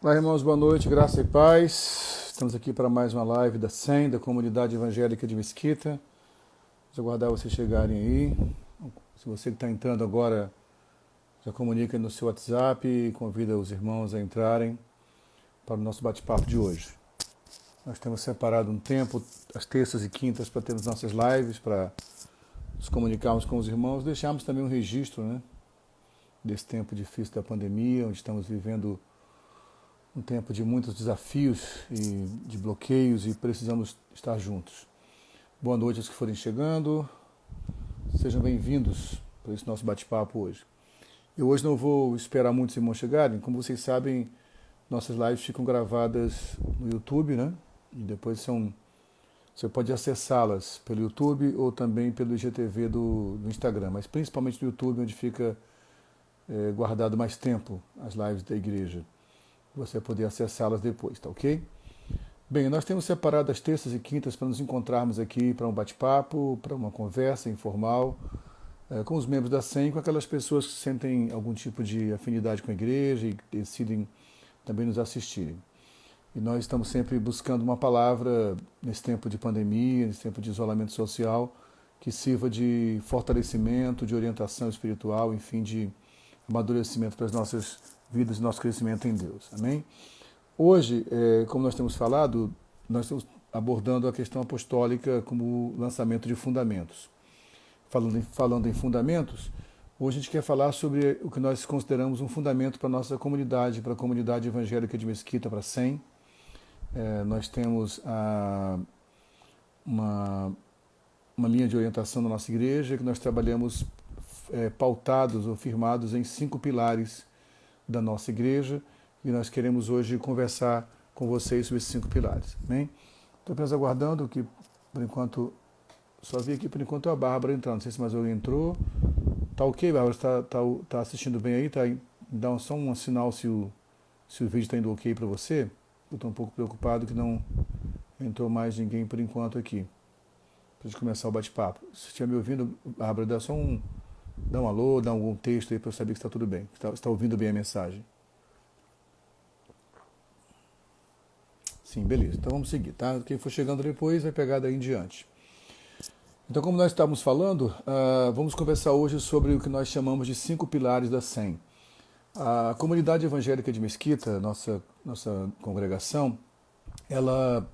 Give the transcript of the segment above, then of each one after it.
Olá, irmãos, boa noite, graça e paz. Estamos aqui para mais uma live da SEM, da Comunidade Evangélica de Mesquita. Vamos aguardar vocês chegarem aí. Se você que está entrando agora, já comunica no seu WhatsApp e convida os irmãos a entrarem para o nosso bate-papo de hoje. Nós temos separado um tempo, às terças e quintas, para termos nossas lives, para nos comunicarmos com os irmãos. Deixarmos também um registro, né, desse tempo difícil da pandemia, onde estamos vivendo um tempo de muitos desafios e de bloqueios e precisamos estar juntos. Boa noite aos que forem chegando, sejam bem-vindos para esse nosso bate-papo hoje. Eu hoje não vou esperar muitos irmãos chegarem, como vocês sabem, nossas lives ficam gravadas no YouTube, né? E depois você pode acessá-las pelo YouTube ou também pelo IGTV do Instagram, mas principalmente no YouTube, onde fica guardado mais tempo as lives da igreja. Você vai poder acessá-las depois, tá ok? Bem, nós temos separado as terças e quintas para nos encontrarmos aqui para um bate-papo, para uma conversa informal, com os membros da SEM, com aquelas pessoas que sentem algum tipo de afinidade com a igreja e decidem também nos assistirem. E nós estamos sempre buscando uma palavra nesse tempo de pandemia, nesse tempo de isolamento social, que sirva de fortalecimento, de orientação espiritual, enfim, de amadurecimento para as nossas vidas e nosso crescimento em Deus. Amém? Hoje, como nós temos falado, nós estamos abordando a questão apostólica como lançamento de fundamentos. Falando em fundamentos, hoje a gente quer falar sobre o que nós consideramos um fundamento para a nossa comunidade, para a comunidade evangélica de Mesquita, para a SEM. Nós temos uma linha de orientação na nossa igreja que nós trabalhamos pautados ou firmados em 5 pilares da nossa igreja, e nós queremos hoje conversar com vocês sobre esses 5 pilares. Estou apenas aguardando que, por enquanto, só vi aqui por enquanto a Bárbara entrando. Não sei se mais alguém entrou. Tá ok, Bárbara? Tá assistindo bem aí? Dá só um sinal se o vídeo está indo ok para você. Eu estou um pouco preocupado que não entrou mais ninguém por enquanto aqui, para a gente começar o bate-papo. Se estiver me ouvindo, Bárbara, dá um alô, dá algum texto aí para eu saber que está tudo bem, que está ouvindo bem a mensagem. Sim, beleza. Então vamos seguir, tá? Quem for chegando depois vai pegar daí em diante. Então, como nós estávamos falando, vamos conversar hoje sobre o que nós chamamos de 5 pilares da SEM. A comunidade evangélica de Mesquita, nossa congregação, ela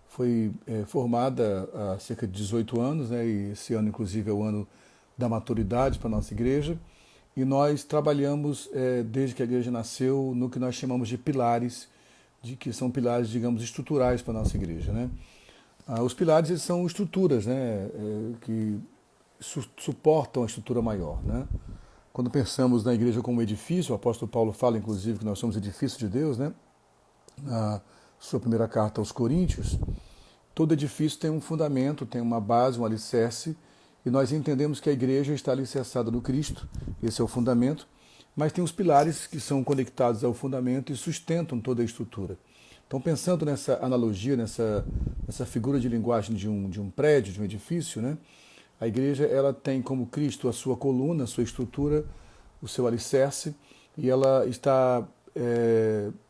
foi formada há cerca de 18 anos, né, e esse ano, inclusive, é o ano da maturidade para a nossa igreja, e nós trabalhamos, desde que a igreja nasceu, no que nós chamamos de pilares, que são pilares, digamos, estruturais para a nossa igreja, né? Os pilares, eles são estruturas, né, que suportam a estrutura maior, né? Quando pensamos na igreja como edifício, o apóstolo Paulo fala, inclusive, que nós somos edifício de Deus, né? Na sua primeira carta aos Coríntios, todo edifício tem um fundamento, tem uma base, um alicerce, e nós entendemos que a igreja está alicerçada no Cristo, esse é o fundamento, mas tem os pilares que são conectados ao fundamento e sustentam toda a estrutura. Então, pensando nessa analogia, nessa figura de linguagem de um prédio, de um edifício, né? A igreja, ela tem como Cristo a sua coluna, a sua estrutura, o seu alicerce, e ela está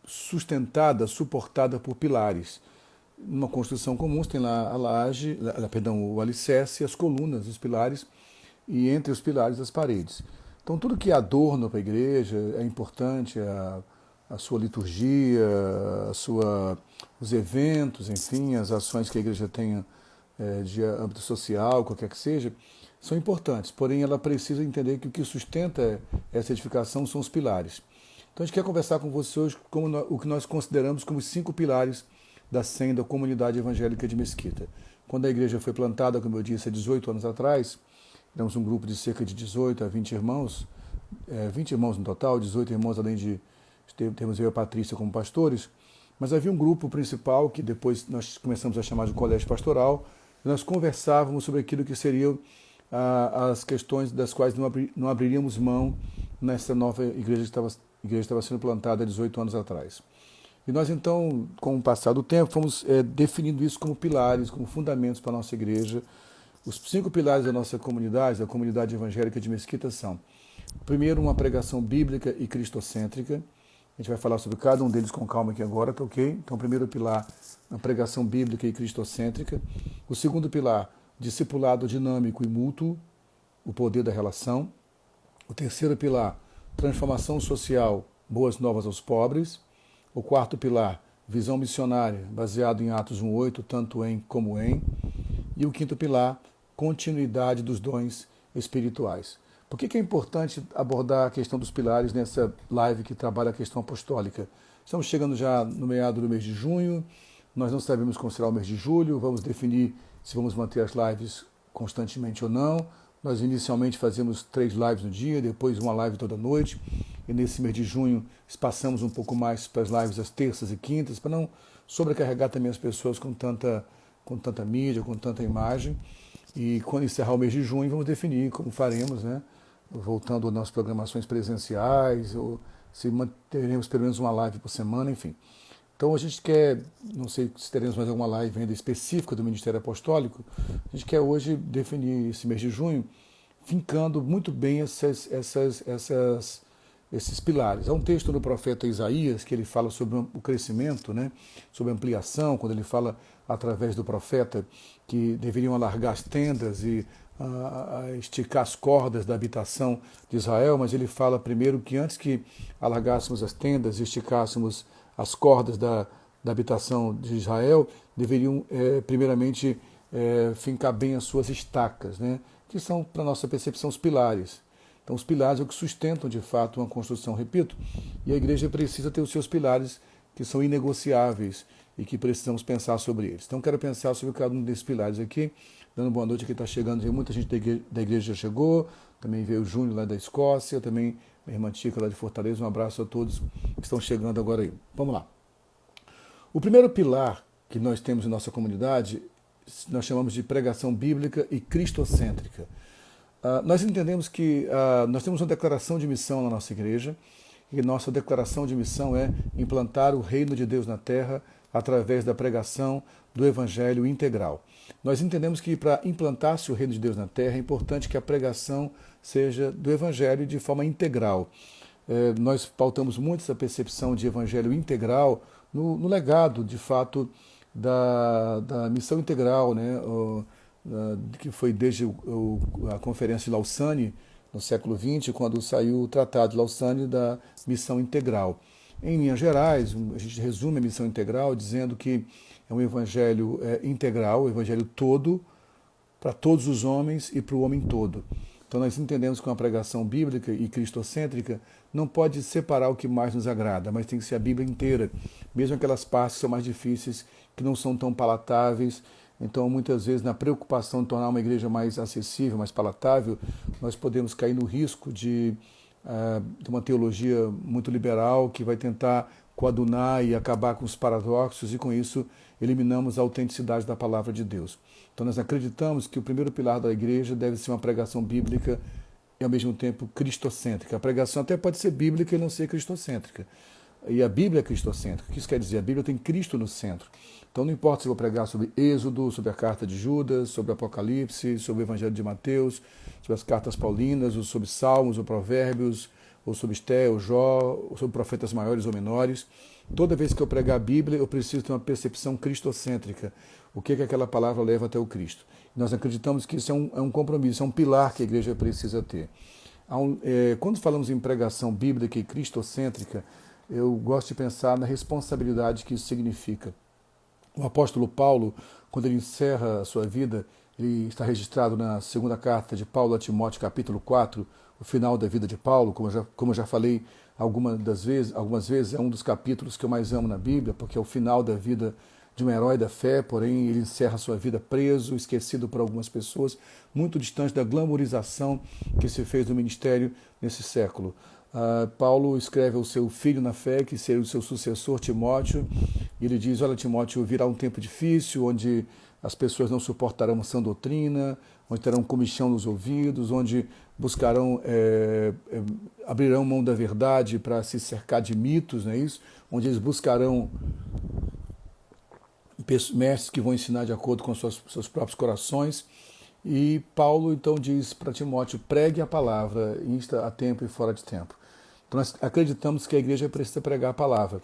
sustentada, suportada por pilares. Numa construção comum, você tem lá a laje, o alicerce, as colunas, os pilares, e entre os pilares as paredes. Então, tudo que é adorno para a igreja é importante, a sua liturgia, os eventos, enfim, as ações que a igreja tenha de âmbito social, qualquer que seja, são importantes. Porém, ela precisa entender que o que sustenta essa edificação são os pilares. Então, a gente quer conversar com você hoje o que nós consideramos como os 5 pilares da SEM, da Comunidade Evangélica de Mesquita. Quando a igreja foi plantada, como eu disse, há 18 anos atrás, éramos um grupo de cerca de 18 a 20 irmãos, 20 irmãos no total, 18 irmãos, além de termos eu e a Patrícia como pastores, mas havia um grupo principal que depois nós começamos a chamar de colégio pastoral, e nós conversávamos sobre aquilo que seriam as questões das quais não abriríamos mão nessa nova igreja que estava sendo plantada há 18 anos atrás. E nós então, com o passar do tempo, fomos definindo isso como pilares, como fundamentos para a nossa igreja. Os 5 pilares da nossa comunidade, da comunidade evangélica de Mesquita, são: primeiro, uma pregação bíblica e cristocêntrica; A gente vai falar sobre cada um deles com calma aqui agora, tá ok? Então, o primeiro pilar, a pregação bíblica e cristocêntrica. O segundo pilar, discipulado dinâmico e mútuo, o poder da relação. O terceiro pilar, transformação social, boas novas aos pobres. O quarto pilar, visão missionária, baseado em Atos 1:8, tanto em como em. E o quinto pilar, continuidade dos dons espirituais. Por que é importante abordar a questão dos pilares nessa live que trabalha a questão apostólica? Estamos chegando já no meado do mês de junho, nós não sabemos como será o mês de julho, vamos definir se vamos manter as lives constantemente ou não. Nós inicialmente fazemos 3 lives no dia, depois uma live toda noite, e nesse mês de junho espaçamos um pouco mais para as lives às terças e quintas, para não sobrecarregar também as pessoas com tanta mídia, com tanta imagem. E quando encerrar o mês de junho, vamos definir como faremos, né? Voltando às nossas programações presenciais, ou se manteremos pelo menos uma live por semana, enfim. Então a gente quer, não sei se teremos mais alguma live ainda específica do Ministério Apostólico, a gente quer hoje definir esse mês de junho, fincando muito bem esses pilares. Há um texto do profeta Isaías que ele fala sobre o crescimento, né? Sobre a ampliação, quando ele fala através do profeta que deveriam alargar as tendas e esticar as cordas da habitação de Israel, mas ele fala primeiro que antes que alargássemos as tendas e esticássemos as cordas da habitação de Israel, deveriam primeiramente fincar bem as suas estacas, né? Que são, para nossa percepção, os pilares. Então, os pilares é o que sustentam, de fato, uma construção, repito, e a igreja precisa ter os seus pilares que são inegociáveis e que precisamos pensar sobre eles. Então, quero pensar sobre cada um desses pilares aqui, dando boa noite, aqui está chegando, muita gente da igreja já chegou, também veio o Júnior lá da Escócia, também a irmã Tica lá de Fortaleza, um abraço a todos que estão chegando agora aí. Vamos lá. O primeiro pilar que nós temos em nossa comunidade, nós chamamos de pregação bíblica e cristocêntrica. Nós entendemos que nós temos uma declaração de missão na nossa igreja, e nossa declaração de missão é implantar o reino de Deus na terra através da pregação do evangelho integral. Nós entendemos que para implantar-se o reino de Deus na terra é importante que a pregação seja do evangelho de forma integral. Nós pautamos muito essa percepção de evangelho integral no legado, de fato, da missão integral, né? Que foi desde a Conferência de Lausanne, no século XX, quando saiu o Tratado de Lausanne da missão integral. Em linhas gerais, a gente resume a missão integral dizendo que é um evangelho integral, um evangelho todo, para todos os homens e para o homem todo. Então nós entendemos que uma pregação bíblica e cristocêntrica não pode separar o que mais nos agrada, mas tem que ser a Bíblia inteira, mesmo aquelas partes que são mais difíceis, que não são tão palatáveis. Então, muitas vezes, na preocupação de tornar uma igreja mais acessível, mais palatável, nós podemos cair no risco de uma teologia muito liberal que vai tentar coadunar e acabar com os paradoxos e, com isso, eliminamos a autenticidade da palavra de Deus. Então, nós acreditamos que o primeiro pilar da igreja deve ser uma pregação bíblica e, ao mesmo tempo, cristocêntrica. A pregação até pode ser bíblica e não ser cristocêntrica. E a Bíblia é cristocêntrica. O que isso quer dizer? A Bíblia tem Cristo no centro. Então não importa se eu vou pregar sobre Êxodo, sobre a carta de Judas, sobre Apocalipse, sobre o Evangelho de Mateus, sobre as cartas paulinas, ou sobre Salmos, ou Provérbios, ou sobre Esté, ou Jó, ou sobre profetas maiores ou menores. Toda vez que eu pregar a Bíblia, eu preciso ter uma percepção cristocêntrica. O que aquela palavra leva até o Cristo. Nós acreditamos que isso é um compromisso, é um pilar que a igreja precisa ter. Quando falamos em pregação bíblica e cristocêntrica, eu gosto de pensar na responsabilidade que isso significa. O apóstolo Paulo, quando ele encerra a sua vida, ele está registrado na segunda carta de Paulo a Timóteo, capítulo 4, o final da vida de Paulo, como eu já falei algumas vezes, é um dos capítulos que eu mais amo na Bíblia, porque é o final da vida de um herói da fé, porém ele encerra a sua vida preso, esquecido por algumas pessoas, muito distante da glamorização que se fez do ministério nesse século. Paulo escreve ao seu filho na fé, que seria o seu sucessor, Timóteo, e ele diz: olha, Timóteo, virá um tempo difícil, onde as pessoas não suportarão sã doutrina, onde terão comichão nos ouvidos, onde buscarão, abrirão mão da verdade para se cercar de mitos, não é isso? Onde eles buscarão mestres que vão ensinar de acordo com seus próprios corações. E Paulo então diz para Timóteo: pregue a palavra, insta a tempo e fora de tempo. Então nós acreditamos que a igreja precisa pregar a palavra,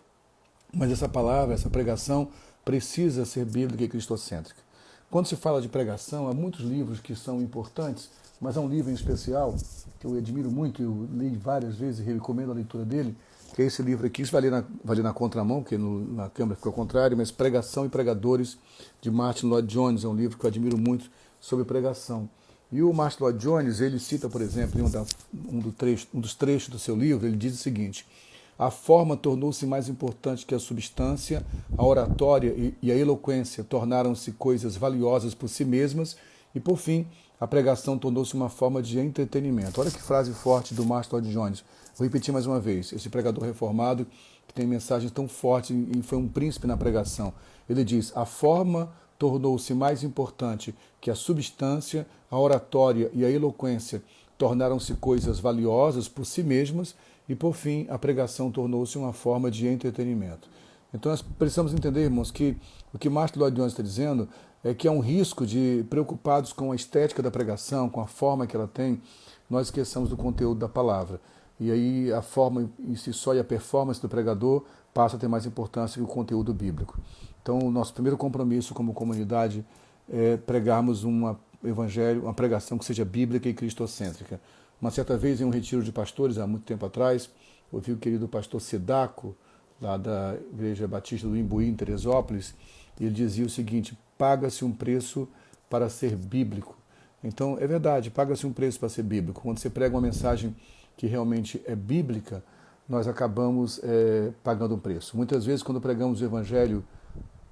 mas essa palavra, essa pregação precisa ser bíblica e cristocêntrica. Quando se fala de pregação, há muitos livros que são importantes, mas há um livro em especial que eu admiro muito, eu li várias vezes e recomendo a leitura dele, que é esse livro aqui. Isso vai ler na contramão, porque na câmera ficou ao contrário, mas Pregação e Pregadores, de Martin Lloyd-Jones, é um livro que eu admiro muito sobre pregação. E o Martin Lloyd-Jones, ele cita, por exemplo, em um dos trechos do seu livro, ele diz o seguinte: a forma tornou-se mais importante que a substância, a oratória e a eloquência tornaram-se coisas valiosas por si mesmas, e, por fim, a pregação tornou-se uma forma de entretenimento. Olha que frase forte do Martin Lloyd-Jones. Vou repetir mais uma vez. Esse pregador reformado, que tem mensagens tão fortes e foi um príncipe na pregação. Ele diz: a forma tornou-se mais importante que a substância, a oratória e a eloquência tornaram-se coisas valiosas por si mesmas, e, por fim, a pregação tornou-se uma forma de entretenimento. Então nós precisamos entender, irmãos, que o que Martin Lloyd-Jones está dizendo é que há um risco de, preocupados com a estética da pregação, com a forma que ela tem, nós esqueçamos do conteúdo da palavra. E aí a forma em si só e a performance do pregador passa a ter mais importância que o conteúdo bíblico. Então o nosso primeiro compromisso como comunidade é pregarmos um evangelho, uma pregação que seja bíblica e cristocêntrica. Uma certa vez, em um retiro de pastores, há muito tempo atrás, ouvi o querido pastor Sedaco, lá da Igreja Batista do Imbuí, em Teresópolis, e ele dizia o seguinte: paga-se um preço para ser bíblico. Então, é verdade, paga-se um preço para ser bíblico. Quando você prega uma mensagem que realmente é bíblica, nós acabamos pagando um preço. Muitas vezes, quando pregamos o evangelho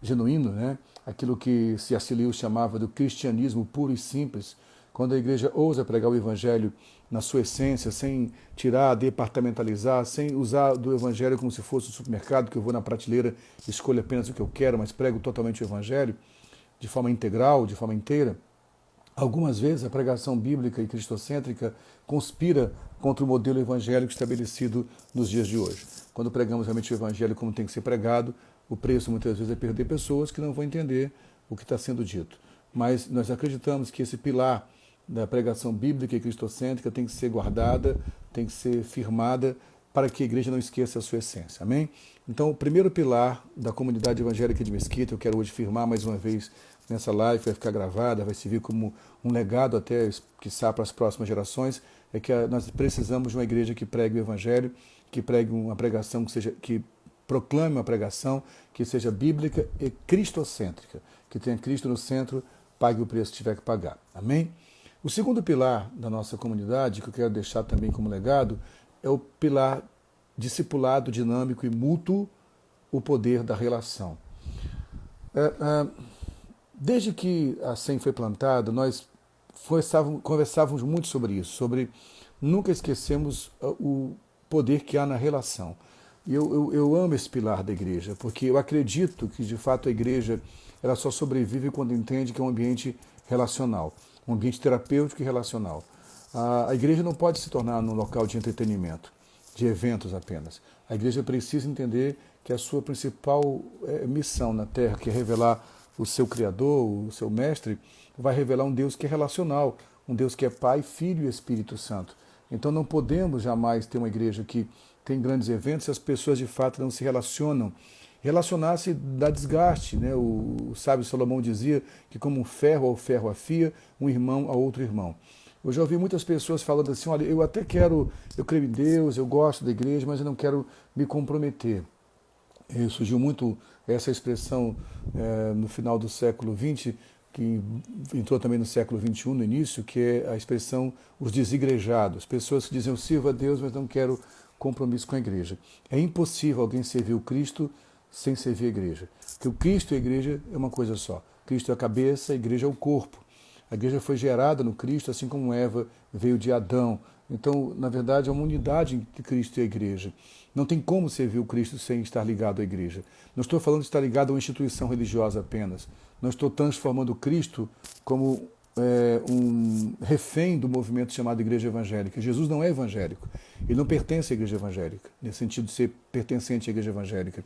genuíno, né, aquilo que C.S. Lewis chamava do cristianismo puro e simples, quando a igreja ousa pregar o evangelho na sua essência, sem tirar, departamentalizar, sem usar do evangelho como se fosse um supermercado, que eu vou na prateleira e escolho apenas o que eu quero, mas prego totalmente o evangelho, de forma integral, de forma inteira, algumas vezes a pregação bíblica e cristocêntrica conspira contra o modelo evangélico estabelecido nos dias de hoje. Quando pregamos realmente o evangelho como tem que ser pregado, o preço muitas vezes é perder pessoas que não vão entender o que está sendo dito. Mas nós acreditamos que esse pilar da pregação bíblica e cristocêntrica tem que ser guardada, tem que ser firmada, para que a igreja não esqueça a sua essência. Amém? Então, o primeiro pilar da comunidade evangélica de Mesquita, eu quero hoje firmar mais uma vez nessa live, vai ficar gravada, vai servir como um legado até, quiçá, para as próximas gerações, é que nós precisamos de uma igreja que pregue o evangelho, que pregue uma pregação que proclame uma pregação que seja bíblica e cristocêntrica, que tenha Cristo no centro, pague o preço que tiver que pagar. Amém? O segundo pilar da nossa comunidade, que eu quero deixar também como legado, é o pilar discipulado, dinâmico e mútuo, o poder da relação. Desde que a SEM foi plantada, nós conversávamos muito sobre isso, sobre nunca esquecemos o poder que há na relação. E eu amo esse pilar da igreja, porque eu acredito que, de fato, a igreja ela só sobrevive quando entende que é um ambiente relacional, um ambiente terapêutico e relacional. A igreja não pode se tornar um local de entretenimento, de eventos apenas. A igreja precisa entender que a sua principal missão na Terra, que é revelar o seu Criador, o seu Mestre, vai revelar um Deus que é relacional, um Deus que é Pai, Filho e Espírito Santo. Então não podemos jamais ter uma igreja que tem grandes eventos se as pessoas de fato não se relacionam. Relacionar-se dá desgaste, né? O sábio Salomão dizia que como um ferro ao ferro afia, um irmão a outro irmão. Eu já ouvi muitas pessoas falando assim: olha, eu até quero, eu creio em Deus, eu gosto da igreja, mas eu não quero me comprometer. E surgiu muito essa expressão no final do século XX, que entrou também no século XXI, no início, que é a expressão os desigrejados. Pessoas que dizem: eu sirvo a Deus, mas não quero compromisso com a igreja. É impossível alguém servir o Cristo sem servir a igreja. Porque o Cristo e a igreja é uma coisa só. Cristo é a cabeça, a igreja é o corpo. A igreja foi gerada no Cristo, assim como Eva veio de Adão. Então, na verdade, é uma unidade entre Cristo e a igreja. Não tem como servir o Cristo sem estar ligado à igreja. Não estou falando de estar ligado a uma instituição religiosa apenas. Não estou transformando o Cristo como um refém do movimento chamado Igreja Evangélica. Jesus não é evangélico. Ele não pertence à Igreja Evangélica, nesse sentido de ser pertencente à Igreja Evangélica.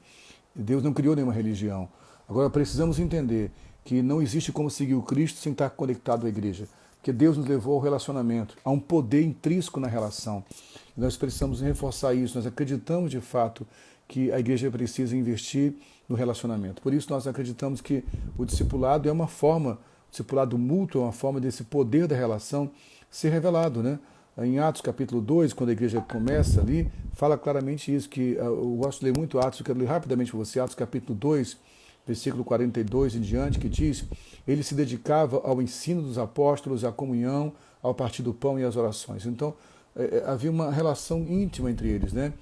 Deus não criou nenhuma religião. Agora, precisamos entender que não existe como seguir o Cristo sem estar conectado à igreja. Porque Deus nos levou ao relacionamento. Há um poder intrínseco na relação. E nós precisamos reforçar isso. Nós acreditamos, de fato, que a igreja precisa investir no relacionamento. Por isso, nós acreditamos que o discipulado é uma forma, o discipulado mútuo é uma forma desse poder da relação ser revelado, né? Em Atos capítulo 2, quando a igreja começa ali, fala claramente isso, que eu gosto de ler muito Atos, eu quero ler rapidamente para você, Atos capítulo 2, versículo 42 em diante, que diz: ele se dedicava ao ensino dos apóstolos, à comunhão, ao partir do pão e às orações. Então, havia uma relação íntima entre eles, né?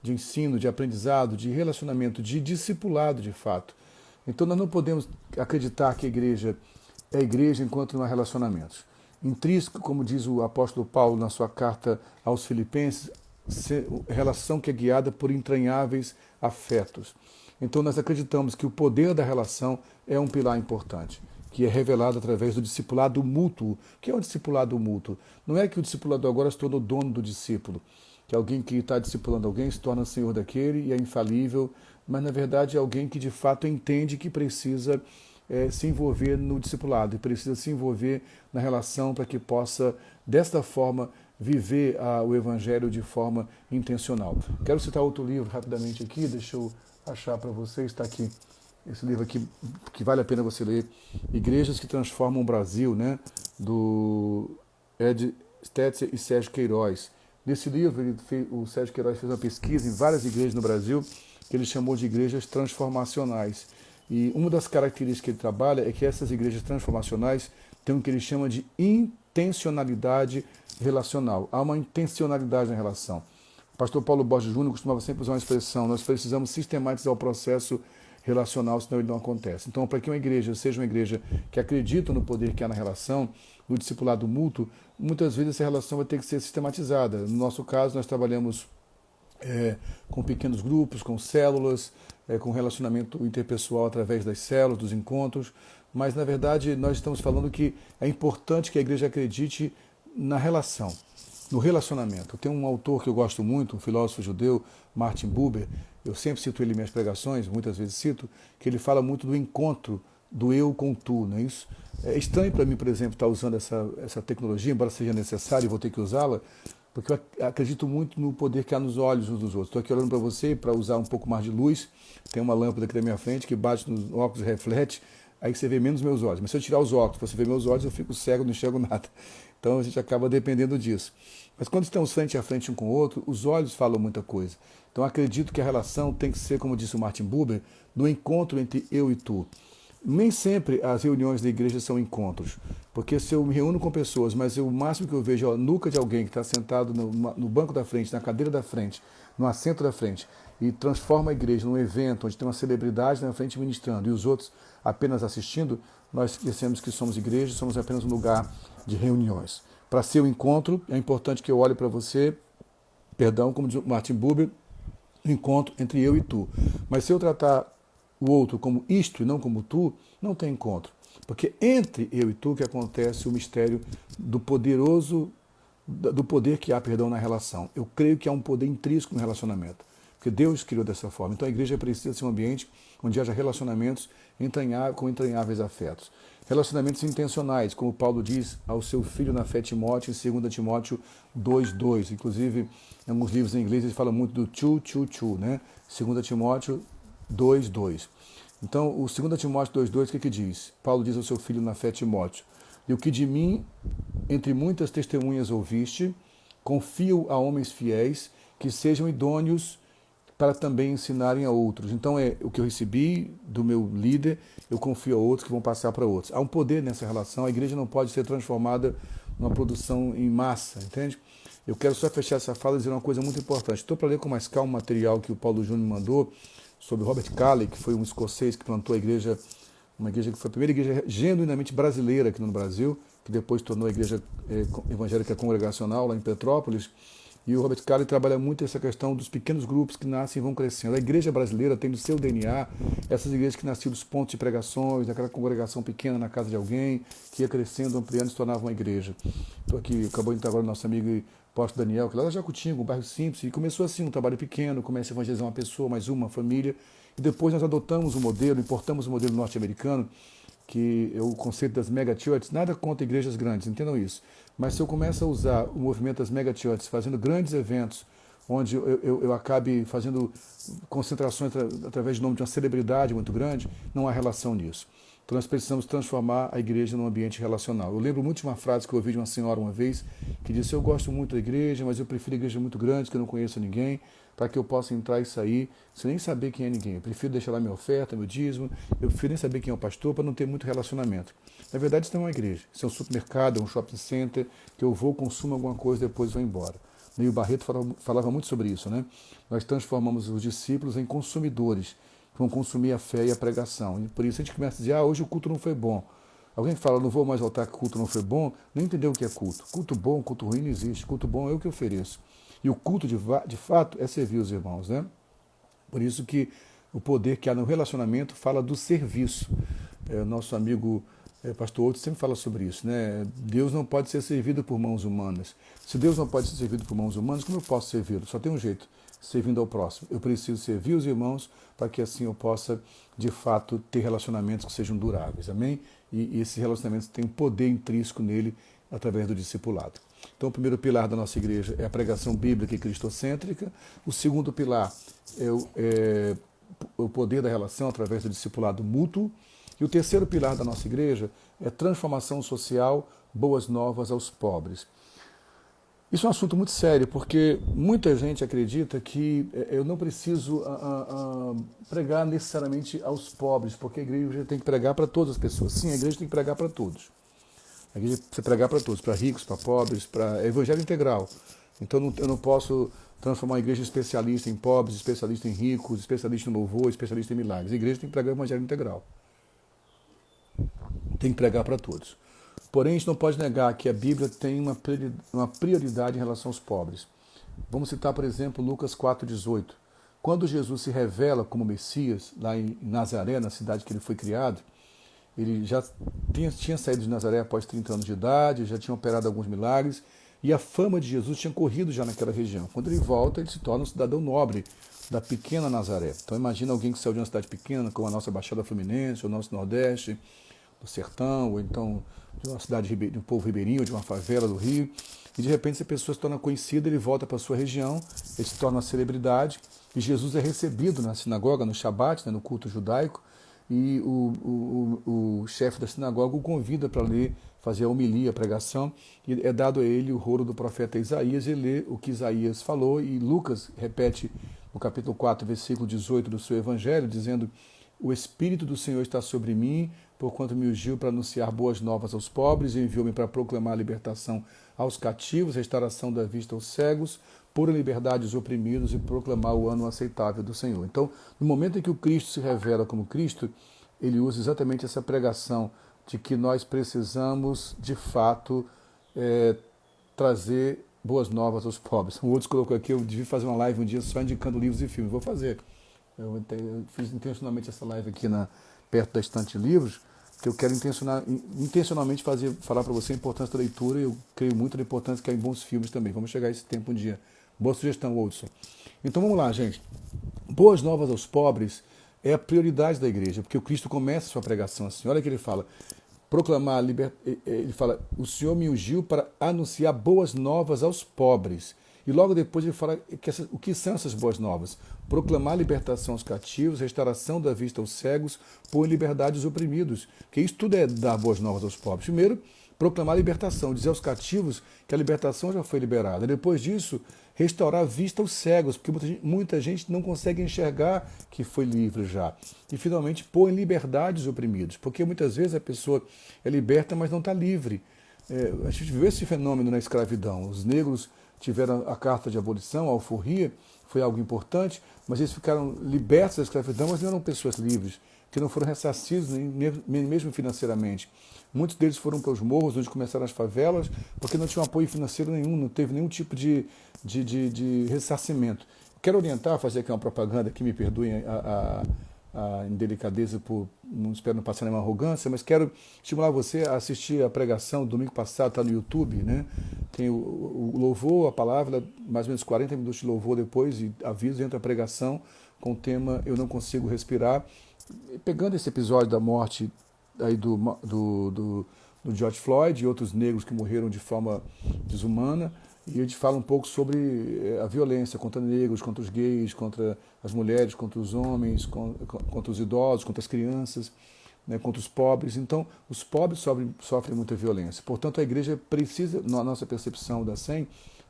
De ensino, de aprendizado, de relacionamento, de discipulado, de fato. Então, nós não podemos acreditar que a igreja é a igreja enquanto não há relacionamentos. Intrínseco, como diz o apóstolo Paulo na sua carta aos Filipenses, relação que é guiada por entranháveis afetos. Então nós acreditamos que o poder da relação é um pilar importante, que é revelado através do discipulado mútuo. O que é um discipulado mútuo? Não é que o discipulador agora se tornou dono do discípulo, que alguém que está discipulando alguém se torna senhor daquele e é infalível, mas na verdade é alguém que de fato entende que precisa se envolver no discipulado e precisa se envolver na relação para que possa, desta forma, viver o Evangelho de forma intencional. Quero citar outro livro rapidamente aqui, deixa eu achar para vocês, está aqui, esse livro aqui que vale a pena você ler, Igrejas que Transformam o Brasil, né, do Ed Stetzer e Sérgio Queiroz. Nesse livro, o Sérgio Queiroz fez uma pesquisa em várias igrejas no Brasil, que ele chamou de igrejas transformacionais. E uma das características que ele trabalha é que essas igrejas transformacionais têm o que ele chama de intencionalidade relacional. Há uma intencionalidade na relação. O pastor Paulo Borges Júnior costumava sempre usar uma expressão: nós precisamos sistematizar o processo relacional, senão ele não acontece. Então, para que uma igreja seja uma igreja que acredita no poder que há na relação, no discipulado mútuo, muitas vezes essa relação vai ter que ser sistematizada. No nosso caso, nós trabalhamos com pequenos grupos, com células, com relacionamento interpessoal através das células, dos encontros, mas na verdade nós estamos falando que é importante que a igreja acredite na relação, no relacionamento. Tem um autor que eu gosto muito, um filósofo judeu, Martin Buber, eu sempre cito ele em minhas pregações, muitas vezes cito, que ele fala muito do encontro do eu com tu, não é isso? É estranho para mim, por exemplo, estar usando essa tecnologia, embora seja necessário e vou ter que usá-la, porque eu acredito muito no poder que há nos olhos uns dos outros. Estou aqui olhando para você para usar um pouco mais de luz, tem uma lâmpada aqui na minha frente que bate nos óculos e reflete, aí você vê menos meus olhos. Mas se eu tirar os óculos, você vê meus olhos, eu fico cego, não enxergo nada. Então a gente acaba dependendo disso. Mas quando estamos frente a frente um com o outro, os olhos falam muita coisa. Então acredito que a relação tem que ser, como disse o Martin Buber, no encontro entre eu e tu. Nem sempre as reuniões da igreja são encontros, porque se eu me reúno com pessoas, mas o máximo que eu vejo é a nuca de alguém que está sentado no banco da frente, na cadeira da frente, no assento da frente, e transforma a igreja num evento onde tem uma celebridade na frente ministrando e os outros apenas assistindo, nós esquecemos que somos igreja, somos apenas um lugar de reuniões. Para ser um encontro, é importante que eu olhe para você, como diz o Martin Buber, um encontro entre eu e tu. Mas se eu tratar o outro como isto e não como tu, não tem encontro. Porque entre eu e tu que acontece o mistério do poder que há, na relação. Eu creio que há um poder intrínseco no relacionamento. Porque Deus criou dessa forma. Então a igreja precisa ser um ambiente onde haja relacionamentos com entranháveis afetos. Relacionamentos intencionais, como Paulo diz ao seu filho na fé Timóteo, em 2 Timóteo 2:2. Inclusive, em alguns livros em inglês ele fala muito do chu, né? 2 Timóteo 2:2. Então, o 2 Timóteo 2:2, o que diz? Paulo diz ao seu filho na fé Timóteo: e o que de mim, entre muitas testemunhas ouviste, confio a homens fiéis, que sejam idôneos para também ensinarem a outros. Então, é o que eu recebi do meu líder, eu confio a outros que vão passar para outros. Há um poder nessa relação, a igreja não pode ser transformada numa produção em massa, entende? Eu quero só fechar essa fala e dizer uma coisa muito importante. Estou para ler com mais calma o material que o Paulo Júnior mandou sobre Robert Calley, que foi um escocês que plantou a igreja, uma igreja que foi a primeira igreja genuinamente brasileira aqui no Brasil, que depois tornou a igreja evangélica congregacional lá em Petrópolis. E o Robert Calley trabalha muito essa questão dos pequenos grupos que nascem e vão crescendo. A igreja brasileira tem no seu DNA essas igrejas que nasciam dos pontos de pregações, daquela congregação pequena na casa de alguém, que ia crescendo, ampliando e se tornava uma igreja. Estou aqui, acabou de entrar agora o nosso amigo Apóstolo Daniel, que lá da Jacutinga, um bairro simples, e começou assim, um trabalho pequeno, começa a evangelizar uma pessoa, mais uma família, e depois nós adotamos o modelo, importamos o modelo norte-americano, que é o conceito das megachurches, nada contra igrejas grandes, entendam isso. Mas se eu começo a usar o movimento das megachurches, fazendo grandes eventos, onde eu acabe fazendo concentrações através do nome de uma celebridade muito grande, não há relação nisso. Então nós precisamos transformar a igreja num ambiente relacional. Eu lembro muito de uma frase que eu ouvi de uma senhora uma vez, que disse: eu gosto muito da igreja, mas eu prefiro igreja muito grande, que eu não conheço ninguém, para que eu possa entrar e sair sem nem saber quem é ninguém. Eu prefiro deixar lá minha oferta, meu dízimo, eu prefiro nem saber quem é o pastor, para não ter muito relacionamento. Na verdade, isso não é uma igreja. Isso é um supermercado, é um shopping center, que eu vou, consumo alguma coisa e depois vou embora. Neil Barreto falava muito sobre isso, né? Nós transformamos os discípulos em consumidores, que vão consumir a fé e a pregação. E por isso a gente começa a dizer: hoje o culto não foi bom. Alguém fala: não vou mais voltar que o culto não foi bom, nem entendeu o que é culto. Culto bom, culto ruim não existe. Culto bom é o que eu ofereço. E o culto, de fato, é servir os irmãos, né? Por isso que o poder que há no relacionamento fala do serviço. Nosso amigo pastor Outro sempre fala sobre isso, né? Deus não pode ser servido por mãos humanas. Se Deus não pode ser servido por mãos humanas, como eu posso servi-lo? Só tem um jeito: servindo ao próximo. Eu preciso servir os irmãos para que assim eu possa, de fato, ter relacionamentos que sejam duráveis. Amém? E esses relacionamentos têm poder intrínseco nele através do discipulado. Então, o primeiro pilar da nossa igreja é a pregação bíblica e cristocêntrica. O segundo pilar é o poder da relação através do discipulado mútuo. E o terceiro pilar da nossa igreja é transformação social, boas novas aos pobres. Isso é um assunto muito sério, porque muita gente acredita que eu não preciso pregar necessariamente aos pobres, porque a igreja tem que pregar para todas as pessoas. Sim, a igreja tem que pregar para todos. A igreja precisa pregar para todos, para ricos, para pobres, para evangelho integral. Então eu não posso transformar a igreja especialista em pobres, especialista em ricos, especialista em louvor, especialista em milagres. A igreja tem que pregar o evangelho integral. Tem que pregar para todos. Porém, a gente não pode negar que a Bíblia tem uma prioridade em relação aos pobres. Vamos citar, por exemplo, Lucas 4,18. Quando Jesus se revela como Messias, lá em Nazaré, na cidade que ele foi criado, ele já tinha saído de Nazaré após 30 anos de idade, já tinha operado alguns milagres, e a fama de Jesus tinha corrido já naquela região. Quando ele volta, ele se torna um cidadão nobre da pequena Nazaré. Então imagina alguém que saiu de uma cidade pequena, como a nossa Baixada Fluminense, o nosso Nordeste, do sertão, ou então de uma cidade de um povo ribeirinho, de uma favela do Rio, e de repente essa pessoa se torna conhecida, ele volta para a sua região, ele se torna uma celebridade, e Jesus é recebido na sinagoga, no Shabat, né, no culto judaico, e o chefe da sinagoga o convida para ler, fazer a homilia, a pregação, e é dado a ele o rolo do profeta Isaías, e lê o que Isaías falou, e Lucas repete no capítulo 4, versículo 18 do seu evangelho, dizendo: o Espírito do Senhor está sobre mim, porquanto me ungiu para anunciar boas novas aos pobres, e enviou-me para proclamar a libertação aos cativos, restauração da vista aos cegos, pôr em liberdade os oprimidos e proclamar o ano aceitável do Senhor. Então, no momento em que o Cristo se revela como Cristo, ele usa exatamente essa pregação de que nós precisamos, de fato, trazer boas novas aos pobres. O outro colocou aqui: eu devia fazer uma live um dia só indicando livros e filmes. Vou fazer. Eu fiz intencionalmente essa live aqui perto da estante de livros, que eu quero intencionalmente falar para você a importância da leitura, e eu creio muito na importância que há em bons filmes também. Vamos chegar a esse tempo um dia. Boa sugestão, Wilson. Então vamos lá, gente. Boas novas aos pobres é a prioridade da igreja, porque o Cristo começa a sua pregação assim. Olha que ele fala: proclamar a ele fala: o Senhor me ungiu para anunciar boas novas aos pobres. E logo depois ele fala o que são essas boas novas: proclamar libertação aos cativos, restauração da vista aos cegos, pôr em liberdade os oprimidos. Que isso tudo é dar boas novas aos pobres. Primeiro, proclamar libertação, dizer aos cativos que a libertação já foi liberada. Depois disso, restaurar a vista aos cegos, porque muita gente não consegue enxergar que foi livre já. E finalmente, pôr em liberdade os oprimidos, porque muitas vezes a pessoa é liberta, mas não está livre. A gente viu esse fenômeno na escravidão. Os negros tiveram a carta de abolição, a alforria, foi algo importante, mas eles ficaram libertos da escravidão, mas não eram pessoas livres, que não foram ressarcidos nem mesmo financeiramente. Muitos deles foram para os morros, onde começaram as favelas, porque não tinham apoio financeiro nenhum, não teve nenhum tipo de ressarcimento. Quero orientar, fazer aqui uma propaganda, que me perdoem a indelicadeza, não espero não passar nenhuma arrogância, mas quero estimular você a assistir a pregação do domingo passado, está no YouTube, né? Tem o louvor, a palavra, mais ou menos 40 minutos de louvor depois, e aviso, entra a pregação com o tema Eu Não Consigo Respirar, pegando esse episódio da morte aí do George Floyd e outros negros que morreram de forma desumana, e a gente fala um pouco sobre a violência contra negros, contra os gays, contra as mulheres, contra os homens, contra os idosos, contra as crianças, né, contra os pobres. Então, os pobres sofrem muita violência. Portanto, a igreja precisa, na nossa percepção da SEM,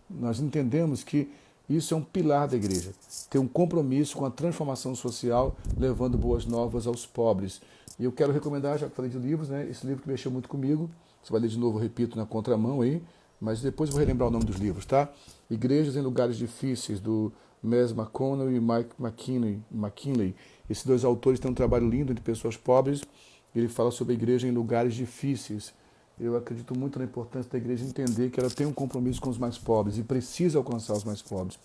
nós entendemos que isso é um pilar da igreja, ter um compromisso com a transformação social, levando boas novas aos pobres. E eu quero recomendar, já que falei de livros, né, esse livro que mexeu muito comigo, você vai ler de novo, eu repito, na contramão aí, mas depois eu vou relembrar o nome dos livros, tá? Igrejas em Lugares Difíceis, do Mes McConnell e Mike McKinley. Esses dois autores têm um trabalho lindo de pessoas pobres. Ele fala sobre a igreja em lugares difíceis. Eu acredito muito na importância da igreja entender que ela tem um compromisso com os mais pobres e precisa alcançar os mais pobres.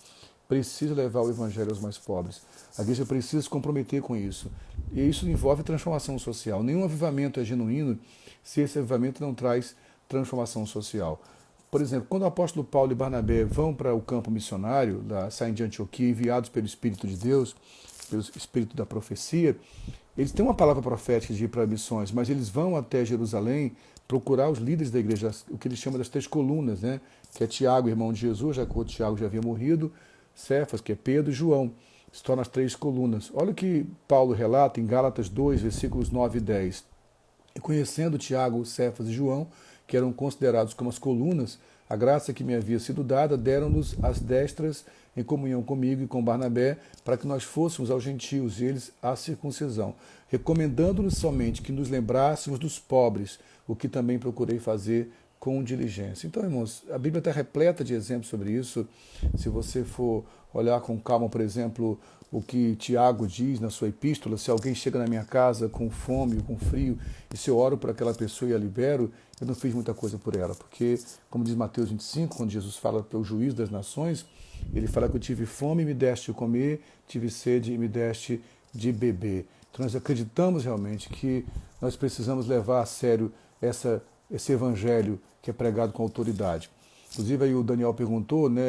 Precisa levar o evangelho aos mais pobres. A igreja precisa se comprometer com isso. E isso envolve transformação social. Nenhum avivamento é genuíno se esse avivamento não traz transformação social. Por exemplo, quando o apóstolo Paulo e Barnabé vão para o campo missionário, saem de Antioquia, enviados pelo Espírito de Deus, pelo Espírito da profecia, eles têm uma palavra profética de ir para missões, mas eles vão até Jerusalém procurar os líderes da igreja, o que eles chamam das 3 colunas, né? Que é Tiago, irmão de Jesus, já que o Tiago já havia morrido, Cefas, que é Pedro, e João, se tornam as 3 colunas. Olha o que Paulo relata em Gálatas 2, versículos 9 e 10. E conhecendo Tiago, Cefas e João, que eram considerados como as colunas, a graça que me havia sido dada, deram-nos as destras em comunhão comigo e com Barnabé, para que nós fôssemos aos gentios e eles à circuncisão, recomendando-nos somente que nos lembrássemos dos pobres, o que também procurei fazer com diligência. Então, irmãos, a Bíblia está repleta de exemplos sobre isso. Se você for olhar com calma, por exemplo, o que Tiago diz na sua epístola: se alguém chega na minha casa com fome, com frio, e se eu oro por aquela pessoa e a libero, eu não fiz muita coisa por ela, porque, como diz Mateus 25, quando Jesus fala para o juiz das nações, ele fala que eu tive fome e me deste de comer, tive sede e me deste de beber. Então nós acreditamos realmente que nós precisamos levar a sério esse evangelho que é pregado com autoridade. Inclusive aí o Daniel perguntou, né,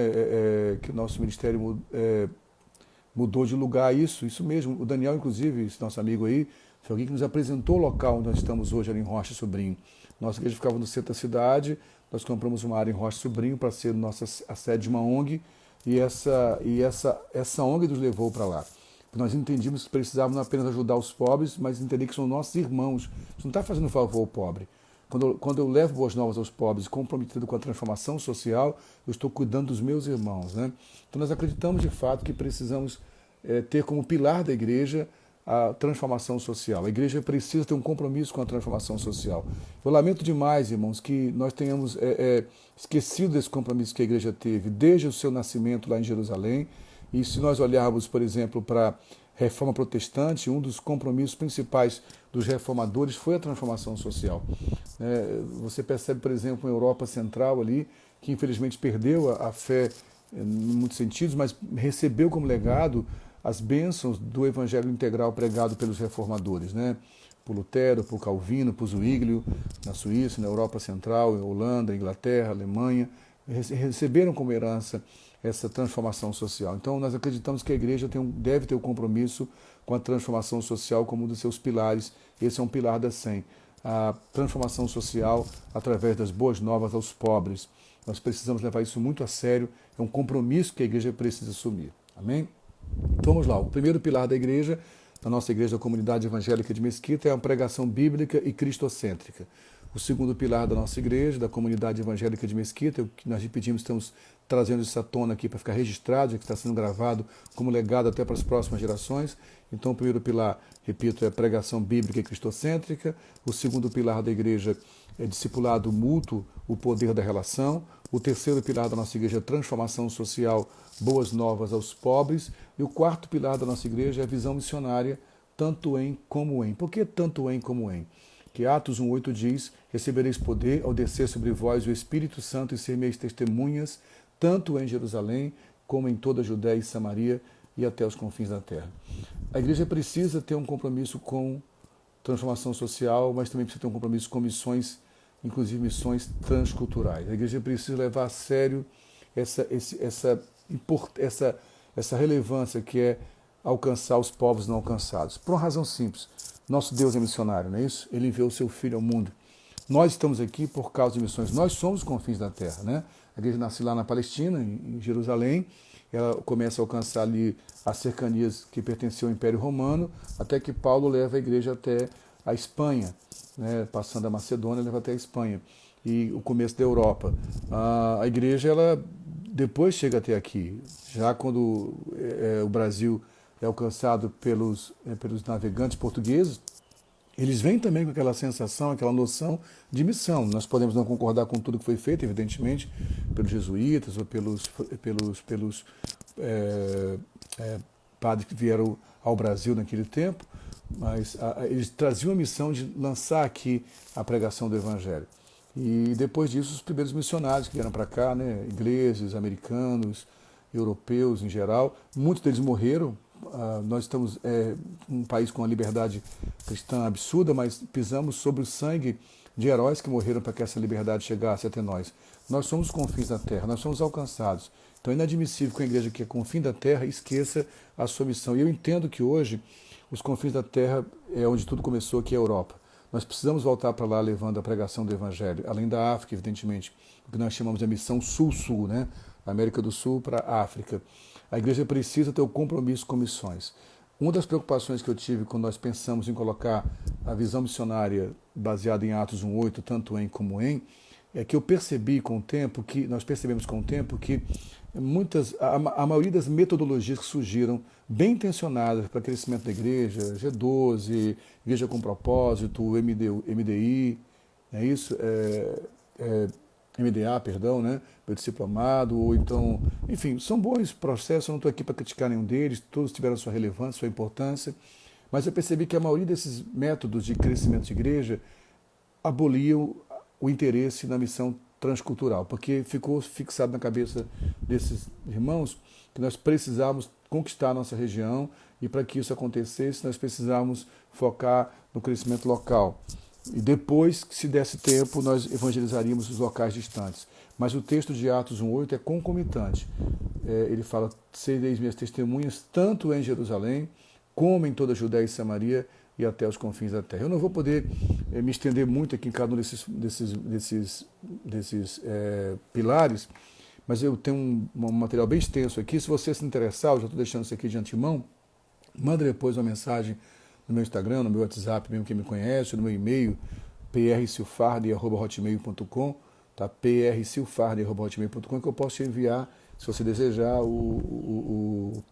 que o nosso ministério mudou de lugar. Isso mesmo. O Daniel, inclusive, esse nosso amigo aí, foi alguém que nos apresentou o local onde nós estamos hoje, ali em Rocha Sobrinho. Nossa igreja ficava no centro da cidade, nós compramos uma área em Rocha Sobrinho para ser a sede de uma ONG, e essa ONG nos levou para lá. Nós entendíamos que precisávamos não apenas ajudar os pobres, mas entender que são nossos irmãos. Você não está fazendo favor ao pobre. Quando eu levo boas novas aos pobres, comprometido com a transformação social, eu estou cuidando dos meus irmãos, né? Então nós acreditamos de fato que precisamos ter como pilar da igreja a transformação social. A igreja precisa ter um compromisso com a transformação social. Eu lamento demais, irmãos, que nós tenhamos esquecido desse compromisso que a igreja teve desde o seu nascimento lá em Jerusalém. E se nós olharmos, por exemplo, para a reforma protestante, um dos compromissos principais dos reformadores foi a transformação social. Você percebe, por exemplo, na Europa Central ali, que infelizmente perdeu a fé em muitos sentidos, mas recebeu como legado as bênçãos do evangelho integral pregado pelos reformadores, né? Por Lutero, por Calvino, por Zwinglio, na Suíça, na Europa Central, Holanda, Inglaterra, Alemanha, receberam como herança essa transformação social. Então nós acreditamos que a igreja deve ter um compromisso com a transformação social como um dos seus pilares. Esse é um pilar da SEM, a transformação social através das boas novas aos pobres. Nós precisamos levar isso muito a sério, é um compromisso que a igreja precisa assumir. Amém? Então vamos lá, o primeiro pilar da igreja, da nossa igreja da Comunidade Evangélica de Mesquita, é a pregação bíblica e cristocêntrica. O segundo pilar da nossa igreja, da Comunidade Evangélica de Mesquita, o que nós repetimos, estamos trazendo isso à tona aqui para ficar registrado, já que está sendo gravado como legado até para as próximas gerações. Então o primeiro pilar, repito, é a pregação bíblica e cristocêntrica. O segundo pilar da igreja é discipulado mútuo, o poder da relação. O terceiro pilar da nossa igreja é transformação social, boas novas aos pobres. E o quarto pilar da nossa igreja é a visão missionária, tanto em como em. Por que tanto em como em? Que Atos 1,8 diz: recebereis poder ao descer sobre vós o Espírito Santo e ser meus testemunhas, tanto em Jerusalém como em toda a Judéia e Samaria e até os confins da terra. A igreja precisa ter um compromisso com transformação social, mas também precisa ter um compromisso com missões, inclusive missões transculturais. A igreja precisa levar a sério essa relevância que é alcançar os povos não alcançados. Por uma razão simples. Nosso Deus é missionário, não é isso? Ele enviou o seu Filho ao mundo. Nós estamos aqui por causa de missões. Nós somos os confins da terra, né? A igreja nasce lá na Palestina, em Jerusalém. Ela começa a alcançar ali as cercanias que pertenciam ao Império Romano, até que Paulo leva a igreja até a Espanha, né? Passando a Macedônia, leva até a Espanha. E o começo da Europa. A igreja, ela depois chega até aqui. Já quando o Brasil é alcançado pelos navegantes portugueses, eles vêm também com aquela sensação, aquela noção de missão. Nós podemos não concordar com tudo que foi feito, evidentemente, pelos jesuítas ou pelos padres que vieram ao Brasil naquele tempo, mas eles traziam a missão de lançar aqui a pregação do Evangelho. E depois disso, os primeiros missionários que vieram para cá, né, ingleses, americanos, europeus em geral, muitos deles morreram. Nós estamos um país com uma liberdade cristã absurda, mas pisamos sobre o sangue de heróis que morreram para que essa liberdade chegasse até nós. Nós somos os confins da terra, nós somos alcançados. Então é inadmissível que a igreja que é confim da terra esqueça a sua missão. E eu entendo que hoje os confins da terra é onde tudo começou, que é a Europa. Nós precisamos voltar para lá levando a pregação do Evangelho, além da África, evidentemente, o que nós chamamos de missão Sul-Sul, né? América do Sul para a África. A igreja precisa ter o compromisso com missões. Uma das preocupações que eu tive quando nós pensamos em colocar a visão missionária baseada em Atos 1:8, tanto em como em, é que eu percebi com o tempo, que nós percebemos com o tempo que a maioria das metodologias que surgiram bem intencionadas para o crescimento da igreja, G12, Igreja com Propósito, MDI, é isso? MDA, perdão, né? Meu discípulo amado, ou então, enfim, são bons processos, eu não estou aqui para criticar nenhum deles, todos tiveram sua relevância, sua importância, mas eu percebi que a maioria desses métodos de crescimento de igreja aboliam o interesse na missão transcultural, porque ficou fixado na cabeça desses irmãos que nós precisávamos conquistar a nossa região e para que isso acontecesse nós precisávamos focar no crescimento local. E depois, se desse tempo, nós evangelizaríamos os locais distantes. Mas o texto de Atos 1:8 é concomitante. Ele fala, sereis minhas testemunhas, tanto em Jerusalém, como em toda a Judéia e Samaria, e até os confins da terra. Eu não vou poder me estender muito aqui em cada um desses pilares, mas eu tenho um material bem extenso aqui. Se você se interessar, eu já estou deixando isso aqui de antemão, manda depois uma mensagem no meu Instagram, no meu WhatsApp, mesmo quem me conhece, no meu e-mail, prsilfardi@hotmail.com, tá? prsilfardi@hotmail.com, que eu posso te enviar, se você desejar, o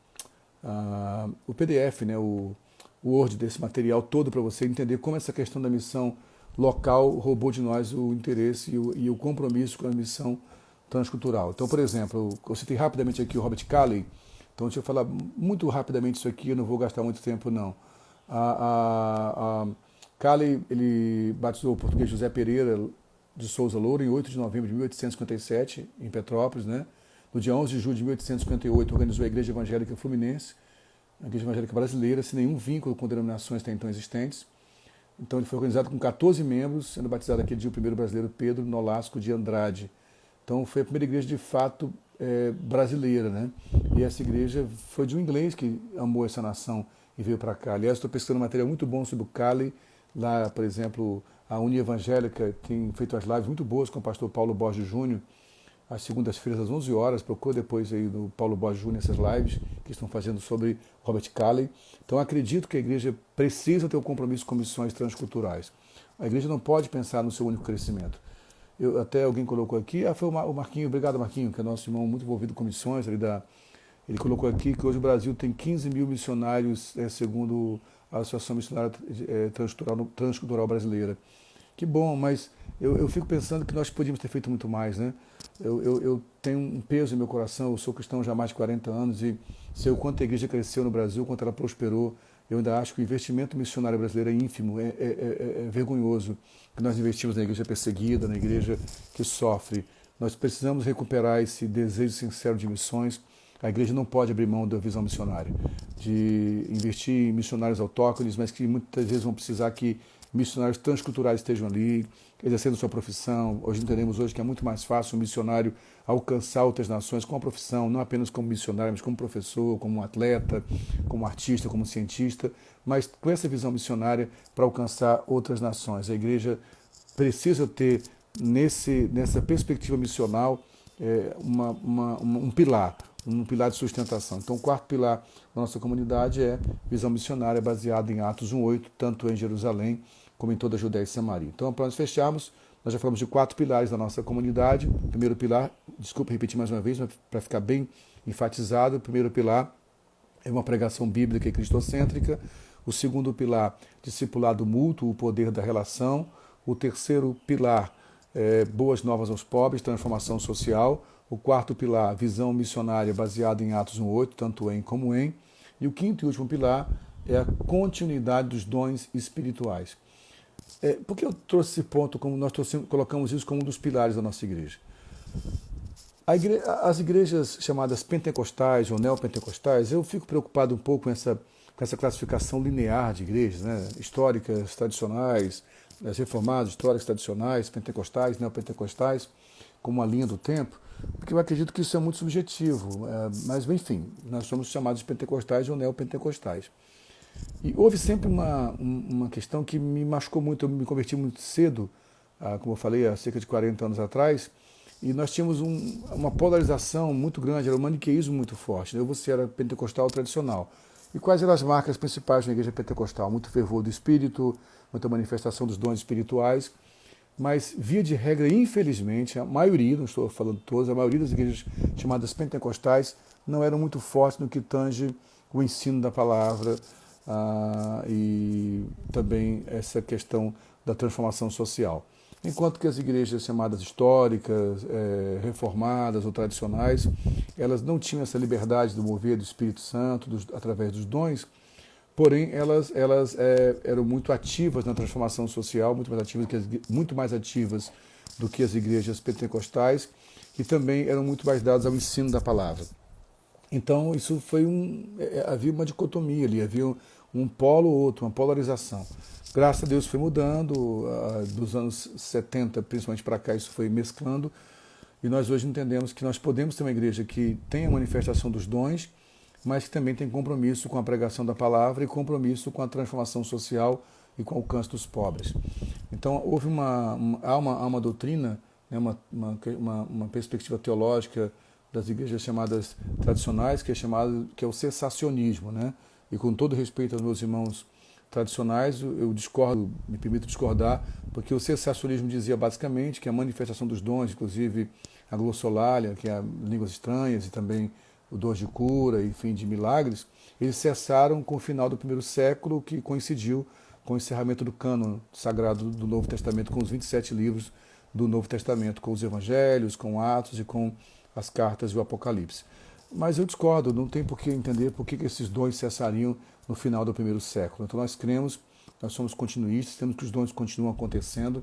PDF, né? O Word desse material todo para você entender como essa questão da missão local roubou de nós o interesse e o compromisso com a missão transcultural. Então, por exemplo, eu citei rapidamente aqui o Robert Calley, então deixa eu falar muito rapidamente isso aqui, eu não vou gastar muito tempo não. Calley, ele batizou o português José Pereira de Souza Louro em 8 de novembro de 1857, em Petrópolis, né? No dia 11 de julho de 1858, organizou a Igreja Evangélica Fluminense, a Igreja Evangélica Brasileira, sem nenhum vínculo com denominações até então existentes. Então ele foi organizado com 14 membros, sendo batizado aquele dia o primeiro brasileiro, Pedro Nolasco de Andrade. Então foi a primeira igreja de fato brasileira, né? E essa igreja foi de um inglês que amou essa nação e veio para cá. Aliás, estou pesquisando um material muito bom sobre o Calley. Lá, por exemplo, a União Evangélica tem feito as lives muito boas com o pastor Paulo Borges Júnior, às segundas-feiras às 11 horas, procura depois aí do Paulo Borges Júnior essas lives que estão fazendo sobre Robert Calley. Então acredito que a igreja precisa ter um compromisso com missões transculturais. A igreja não pode pensar no seu único crescimento. Até alguém colocou aqui, foi o Marquinho, obrigado Marquinho, que é nosso irmão muito envolvido com missões, ele colocou aqui que hoje o Brasil tem 15 mil missionários, segundo a Associação Missionária Transcultural Brasileira. Que bom, mas eu fico pensando que nós podíamos ter feito muito mais, né? Eu tenho um peso em meu coração, eu sou cristão já há mais de 40 anos e sei o quanto a igreja cresceu no Brasil, o quanto ela prosperou. Eu ainda acho que o investimento missionário brasileiro é ínfimo, é vergonhoso. Que nós investimos na igreja perseguida, na igreja que sofre. Nós precisamos recuperar esse desejo sincero de missões. A igreja não pode abrir mão da visão missionária, de investir em missionários autóctones, mas que muitas vezes vão precisar que missionários transculturais estejam ali, exercendo sua profissão. Hoje entendemos hoje que é muito mais fácil um missionário alcançar outras nações com a profissão, não apenas como missionário, mas como professor, como atleta, como artista, como cientista, mas com essa visão missionária para alcançar outras nações. A igreja precisa ter, nessa perspectiva missional, um pilar de sustentação. Então, o quarto pilar da nossa comunidade é visão missionária baseada em Atos 1:8, tanto em Jerusalém como em toda a Judéia e Samaria. Então, para nós fecharmos, nós já falamos de 4 pilares da nossa comunidade. O primeiro pilar, desculpa repetir mais uma vez, mas para ficar bem enfatizado, o primeiro pilar é uma pregação bíblica e cristocêntrica. O segundo pilar, discipulado mútuo, o poder da relação. O terceiro pilar, boas novas aos pobres, transformação social. O quarto pilar, visão missionária baseada em Atos 1:8, tanto em como em. E o quinto e último pilar é a continuidade dos dons espirituais. Por que eu trouxe esse ponto, como nós colocamos isso como um dos pilares da nossa igreja? As igrejas chamadas pentecostais ou neopentecostais, eu fico preocupado um pouco com essa classificação linear de igrejas, né? Históricas, tradicionais, as reformadas, históricas, tradicionais, pentecostais, neopentecostais, como uma linha do tempo, porque eu acredito que isso é muito subjetivo, mas enfim, nós somos chamados de pentecostais ou neopentecostais. E houve sempre uma questão que me machucou muito, eu me converti muito cedo, como eu falei, há cerca de 40 anos atrás, e nós tínhamos uma polarização muito grande, era um maniqueísmo muito forte, né? Você era pentecostal tradicional. E quais eram as marcas principais na igreja pentecostal? Muito fervor do espírito, muita manifestação dos dons espirituais, mas via de regra, infelizmente, a maioria, não estou falando todas, a maioria das igrejas chamadas pentecostais não eram muito fortes no que tange o ensino da palavra e também essa questão da transformação social. Enquanto que as igrejas chamadas históricas, reformadas ou tradicionais, elas não tinham essa liberdade do mover do Espírito Santo através dos dons, porém elas eram muito ativas na transformação social, muito mais ativas do que as igrejas pentecostais, e também eram muito mais dadas ao ensino da palavra. Então isso havia uma dicotomia ali, havia um polo ou outro, uma polarização. Graças a Deus foi mudando, dos anos 70 principalmente para cá isso foi mesclando, e nós hoje entendemos que nós podemos ter uma igreja que tem a manifestação dos dons, mas que também tem compromisso com a pregação da palavra e compromisso com a transformação social e com o alcance dos pobres. Então há uma doutrina, né, uma perspectiva teológica das igrejas chamadas tradicionais, que é o cessacionismo, né? E com todo respeito aos meus irmãos tradicionais, eu discordo, me permito discordar, porque o cessacionismo dizia basicamente que a manifestação dos dons, inclusive a glossolalia, que é línguas estranhas, e também o dom de cura, enfim, de milagres, eles cessaram com o final do primeiro século, que coincidiu com o encerramento do cânon sagrado do Novo Testamento, com os 27 livros do Novo Testamento, com os evangelhos, com Atos e com as cartas e o Apocalipse. Mas eu discordo, não tem por que entender por que esses dons cessariam no final do primeiro século. Então nós cremos, nós somos continuistas, temos que os dons continuam acontecendo.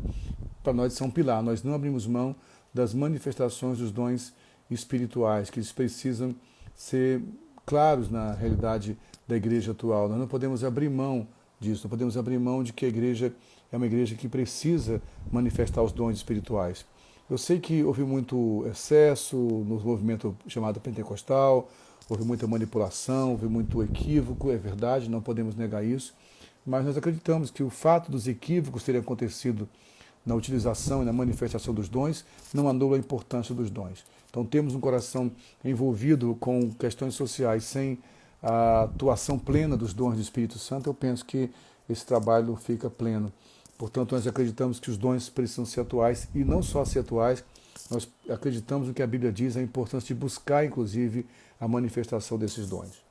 Para nós isso é um pilar, nós não abrimos mão das manifestações dos dons espirituais, que eles precisam ser claros na realidade da igreja atual. Nós não podemos abrir mão disso, não podemos abrir mão de que a igreja é uma igreja que precisa manifestar os dons espirituais. Eu sei que houve muito excesso no movimento chamado pentecostal, houve muita manipulação, houve muito equívoco, é verdade, não podemos negar isso, mas nós acreditamos que o fato dos equívocos terem acontecido na utilização e na manifestação dos dons não anula a importância dos dons. Então temos um coração envolvido com questões sociais sem a atuação plena dos dons do Espírito Santo, eu penso que esse trabalho não fica pleno. Portanto, nós acreditamos que os dons precisam ser atuais, e não só ser atuais, nós acreditamos no que a Bíblia diz, a importância de buscar, inclusive, a manifestação desses dons.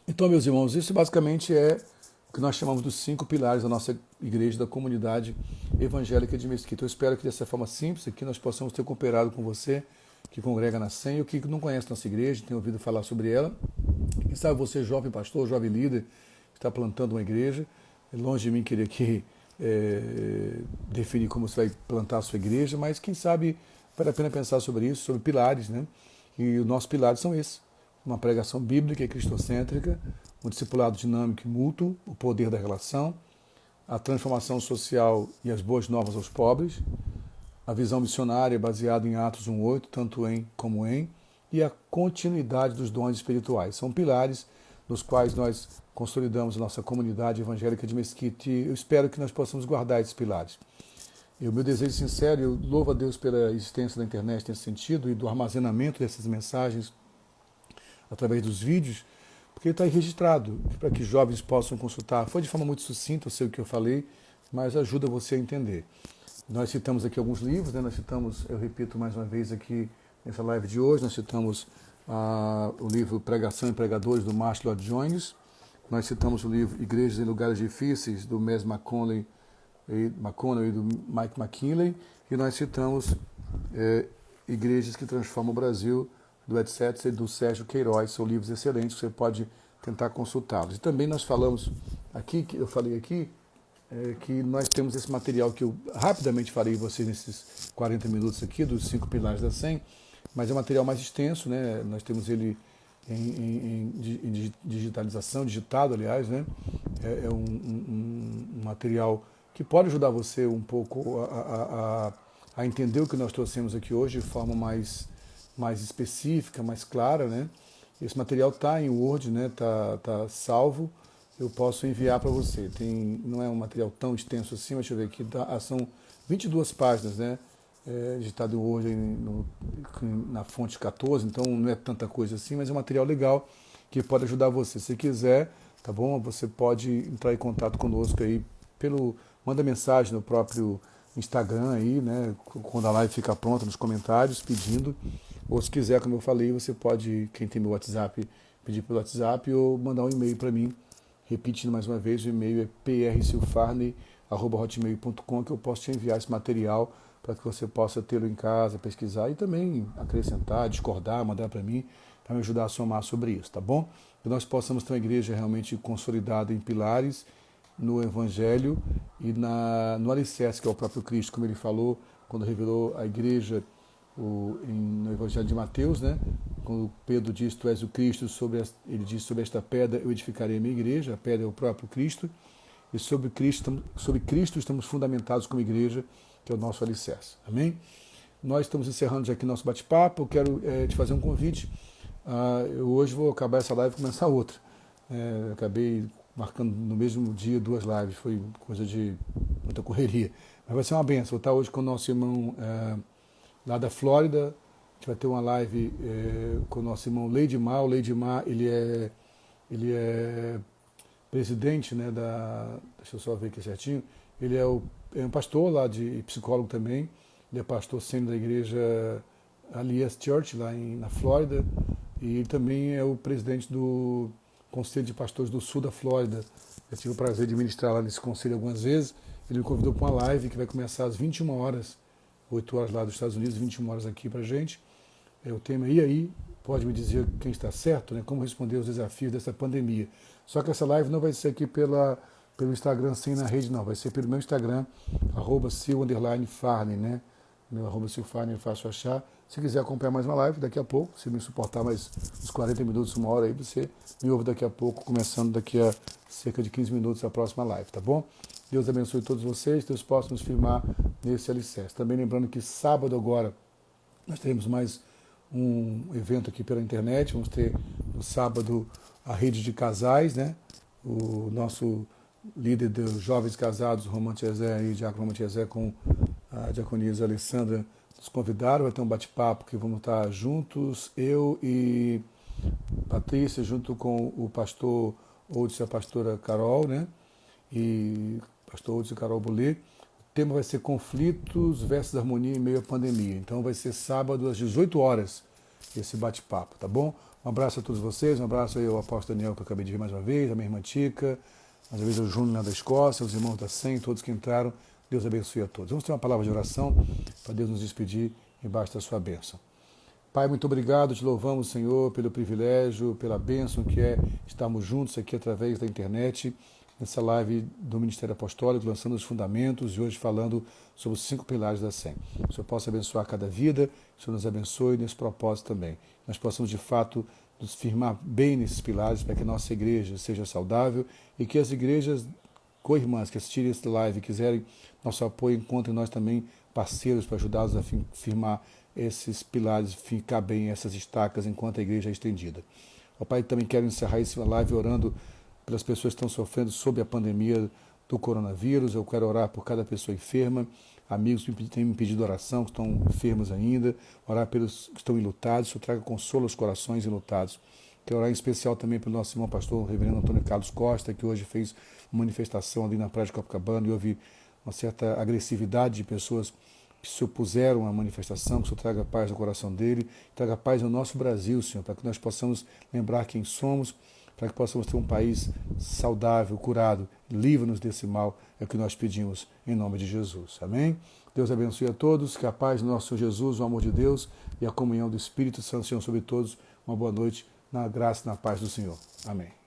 Então, meus irmãos, isso basicamente é o que nós chamamos dos 5 pilares da nossa igreja, da comunidade evangélica de Mesquita. Eu espero que dessa forma simples aqui nós possamos ter cooperado com você, que congrega na SEM, ou que não conhece nossa igreja, tem ouvido falar sobre ela. Quem sabe você, jovem pastor, jovem líder, está plantando uma igreja, é longe de mim querer aqui definir como você vai plantar a sua igreja, mas quem sabe vale a pena pensar sobre isso, sobre pilares, né? E os nossos pilares são esses: uma pregação bíblica e cristocêntrica, o discipulado dinâmico e mútuo, o poder da relação, a transformação social e as boas novas aos pobres, a visão missionária baseada em Atos 1:8, tanto em como em, e a continuidade dos dons espirituais. São pilares nos quais nós consolidamos a nossa comunidade evangélica de Mesquite, e eu espero que nós possamos guardar esses pilares. E o meu desejo sincero, eu louvo a Deus pela existência da internet nesse sentido e do armazenamento dessas mensagens através dos vídeos, porque está aí registrado, para que jovens possam consultar. Foi de forma muito sucinta, eu sei o que eu falei, mas ajuda você a entender. Nós citamos aqui alguns livros, né? Nós citamos, eu repito mais uma vez aqui nessa live de hoje, nós citamos o livro Pregação e Pregadores, do Marshall Lloyd Jones, nós citamos o livro Igrejas em Lugares Difíceis, do Mes McConnell e do Mike McKinley, e nós citamos Igrejas que Transformam o Brasil, do Ed Setzer e do Sérgio Queiroz. São livros excelentes, você pode tentar consultá-los. E também nós falamos aqui, que eu falei aqui, que nós temos esse material que eu rapidamente farei vocês nesses 40 minutos aqui, dos 5 pilares da 100, mas é um material mais extenso, né? Nós temos ele em digitalização, digitado, aliás, né? É um material que pode ajudar você um pouco a entender o que nós trouxemos aqui hoje de forma mais específica, mais clara, né? Esse material está em Word, né? Tá salvo. Eu posso enviar para você. Não é um material tão extenso assim, mas deixa eu ver aqui. São 22 páginas, né? Digitado em Word na fonte 14, então não é tanta coisa assim, mas é um material legal que pode ajudar você. Se quiser, tá bom? Você pode entrar em contato conosco aí manda mensagem no próprio Instagram aí, né? Quando a live ficar pronta, nos comentários, pedindo. Ou se quiser, como eu falei, você pode, quem tem meu WhatsApp, pedir pelo WhatsApp ou mandar um e-mail para mim. Repetindo mais uma vez, o e-mail é prsilfarney@hotmail.com, que eu posso te enviar esse material para que você possa tê-lo em casa, pesquisar e também acrescentar, discordar, mandar para mim, para me ajudar a somar sobre isso, tá bom? Que nós possamos ter uma igreja realmente consolidada em pilares, no Evangelho e no alicerce, que é o próprio Cristo, como ele falou, quando revelou a igreja no Evangelho de Mateus, né? Quando Pedro diz, tu és o Cristo, ele diz, sobre esta pedra eu edificarei a minha igreja, a pedra é o próprio Cristo, e sobre Cristo estamos fundamentados como igreja, que é o nosso alicerce. Amém? Nós estamos encerrando já aqui nosso bate-papo. Eu quero te fazer um convite. Eu hoje vou acabar essa live e começar outra. Acabei marcando no mesmo dia 2 lives, foi coisa de muita correria. Mas vai ser uma benção. Vou estar hoje com o nosso irmão lá da Flórida. A gente vai ter uma live com o nosso irmão Leidmar. O Leidmar, ele é presidente, né, deixa eu só ver aqui certinho, ele é um pastor lá, de psicólogo também, ele é pastor sênior da igreja Alias Church, lá na Flórida, e ele também é o presidente do Conselho de Pastores do Sul da Flórida. Eu tive o prazer de ministrar lá nesse conselho algumas vezes. Ele me convidou para uma live que vai começar às 21 horas, 8 horas lá dos Estados Unidos, 21 horas aqui para a gente. O tema "E aí?", pode me dizer quem está certo, né? Como responder aos desafios dessa pandemia. Só que essa live não vai ser aqui pelo Instagram, sem na rede, não. Vai ser pelo meu Instagram, @sil_farney, né? Meu @sil_farney é fácil achar. Se quiser acompanhar mais uma live, daqui a pouco, se me suportar mais uns 40 minutos, 1 hora aí, você me ouve daqui a pouco, começando daqui a cerca de 15 minutos a próxima live, tá bom? Deus abençoe todos vocês, Deus possa nos firmar nesse alicerce. Também lembrando que sábado agora nós teremos mais um evento aqui pela internet. Vamos ter no sábado a rede de casais, né? O nosso líder dos jovens casados, Romão Tiezé e Diácono Romão Tiezé, com a diaconisa Alessandra, nos convidaram. Vai ter um bate-papo que vamos estar juntos, eu e Patrícia, junto com o pastor Oudis e a pastora Carol, né? E pastor Oudis e Carol Bolet. O tema vai ser conflitos versus harmonia em meio à pandemia. Então vai ser sábado às 18 horas esse bate-papo, tá bom? Um abraço a todos vocês, um abraço aí ao apóstolo Daniel, que eu acabei de ver mais uma vez, a minha irmã Tica, mais uma vez ao Júnior lá da Escócia, os irmãos da SEM, todos que entraram. Deus abençoe a todos. Vamos ter uma palavra de oração para Deus nos despedir embaixo da sua bênção. Pai, muito obrigado, te louvamos, Senhor, pelo privilégio, pela bênção que é estarmos juntos aqui através da internet, nessa live do Ministério Apostólico, lançando os fundamentos e hoje falando sobre os 5 pilares da SEM. Que o Senhor possa abençoar cada vida, que o Senhor nos abençoe nesse propósito também. Nós possamos, de fato, nos firmar bem nesses pilares para que a nossa igreja seja saudável e que as igrejas co-irmãs que assistirem esse live e quiserem nosso apoio, encontrem nós também parceiros para ajudá-los a firmar esses pilares, ficar bem essas estacas enquanto a igreja é estendida. Ó Pai, também quero encerrar esse live orando pelas pessoas que estão sofrendo sob a pandemia do coronavírus. Eu quero orar por cada pessoa enferma, amigos que têm me pedido oração, que estão enfermos ainda, orar pelos que estão enlutados, que traga consolo aos corações enlutados. Quero orar em especial também pelo nosso irmão pastor, o reverendo Antônio Carlos Costa, que hoje fez uma manifestação ali na praia de Copacabana e houve uma certa agressividade de pessoas que se opuseram à manifestação, que o Senhor traga paz no coração dele, traga paz no nosso Brasil, Senhor, para que nós possamos lembrar quem somos, para que possamos ter um país saudável, curado, livre-nos desse mal, é o que nós pedimos em nome de Jesus. Amém? Deus abençoe a todos, que a paz do nosso Senhor Jesus, o amor de Deus e a comunhão do Espírito Santo sejam sobre todos. Uma boa noite, na graça e na paz do Senhor. Amém.